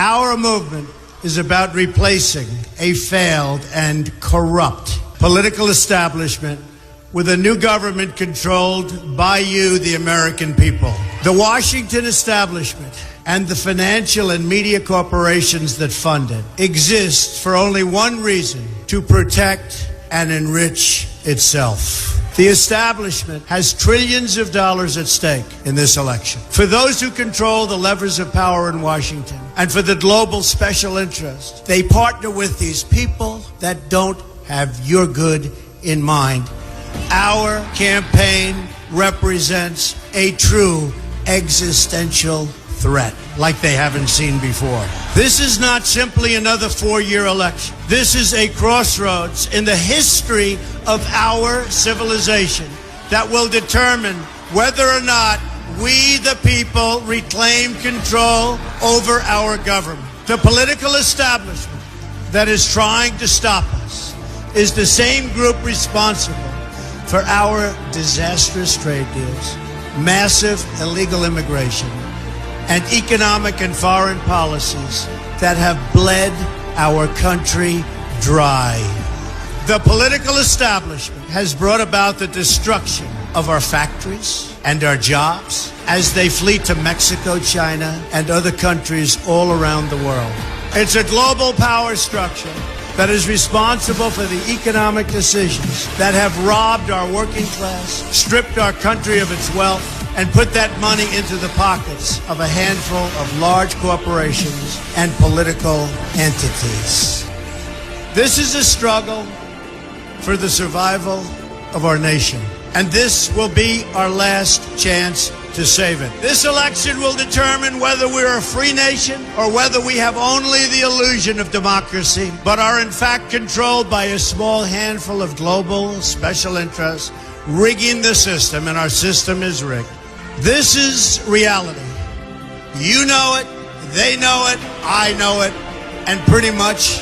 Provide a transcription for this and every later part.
Our movement is about replacing a failed and corrupt political establishment with a new government controlled by you, the American people. The Washington establishment and the financial and media corporations that fund it exist for only one reason: to protect and enrich itself. The establishment has trillions of dollars at stake in this election. For those who control the levers of power in Washington and for the global special interest, they partner with these people that don't have your good in mind. Our campaign represents a true existential threat like they haven't seen before. This is not simply another 4-year election. This is a crossroads in the history of our civilization that will determine whether or not we, the people, reclaim control over our government. The political establishment that is trying to stop us is the same group responsible for our disastrous trade deals, massive illegal immigration, and economic and foreign policies that have bled our country dry. The political establishment has brought about the destruction of our factories and our jobs as they flee to Mexico, China, and other countries all around the world. It's a global power structure that is responsible for the economic decisions that have robbed our working class, stripped our country of its wealth, and put that money into the pockets of a handful of large corporations and political entities. This is a struggle for the survival of our nation, and this will be our last chance to save it. This election will determine whether we're a free nation or whether we have only the illusion of democracy, but are in fact controlled by a small handful of global special interests rigging the system, and our system is rigged. This is reality. You know it, they know it, I know it, and pretty much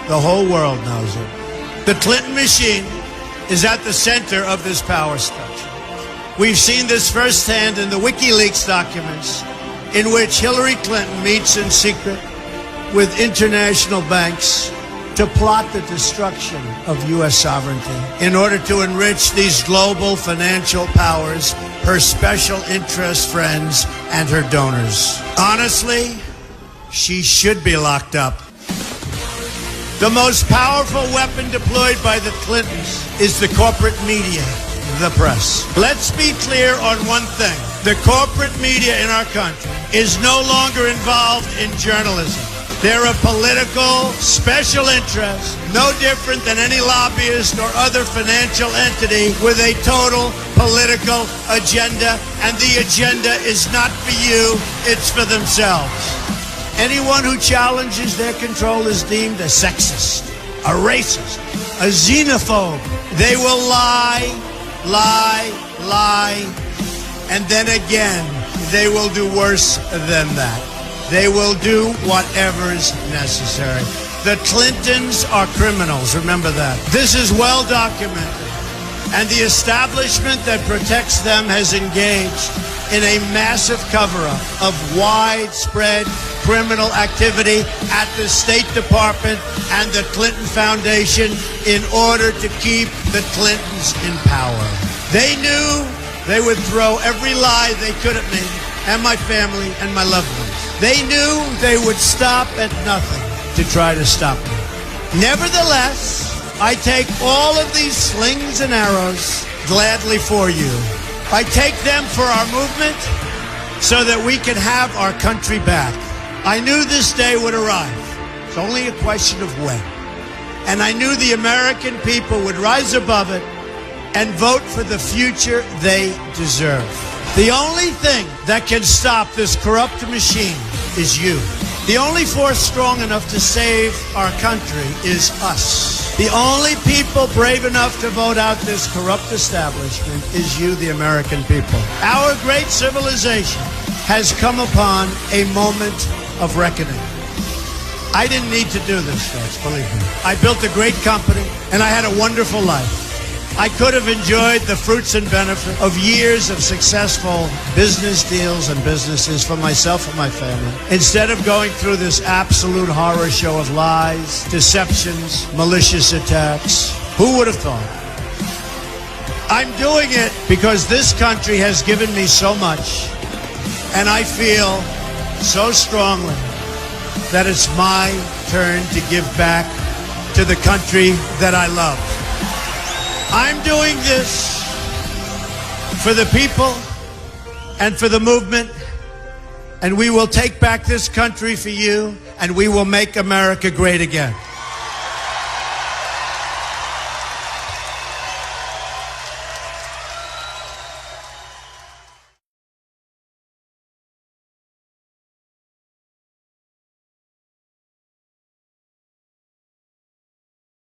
the whole world knows it. The Clinton machine is at the center of this power structure. We've seen this firsthand in the WikiLeaks documents, in which Hillary Clinton meets in secret with international banks to plot the destruction of U.S. sovereignty in order to enrich these global financial powers, her special interest friends, and her donors. Honestly, she should be locked up. The most powerful weapon deployed by the Clintons is the corporate media, the press. Let's be clear on one thing. The corporate media in our country is no longer involved in journalism. They're a political special interest, no different than any lobbyist or other financial entity with a total political agenda, and the agenda is not for you, it's for themselves. Anyone who challenges their control is deemed a sexist, a racist, a xenophobe. They will lie, and then again, they will do worse than that. They will do whatever is necessary. The Clintons are criminals, remember that. This is well documented, and the establishment that protects them has engaged in a massive cover-up of widespread criminal activity at the State Department and the Clinton Foundation in order to keep the Clintons in power. They knew they would throw every lie they could at me and my family and my loved ones. They knew they would stop at nothing to try to stop me. Nevertheless, I take all of these slings and arrows gladly for you. I take them for our movement so that we can have our country back. I knew this day would arrive. It's only a question of when. And I knew the American people would rise above it and vote for the future they deserve. The only thing that can stop this corrupt machine is you. The only force strong enough to save our country is us. The only people brave enough to vote out this corrupt establishment is you, the American people. Our great civilization has come upon a moment of reckoning. I didn't need to do this, folks, believe me. I built a great company, and I had a wonderful life. I could have enjoyed the fruits and benefits of years of successful business deals and businesses for myself and my family, instead of going through this absolute horror show of lies, deceptions, malicious attacks. Who would have thought? I'm doing it because this country has given me so much, and I feel so strongly that it's my turn to give back to the country that I love. I'm doing this for the people and for the movement, and we will take back this country for you, and we will make America great again.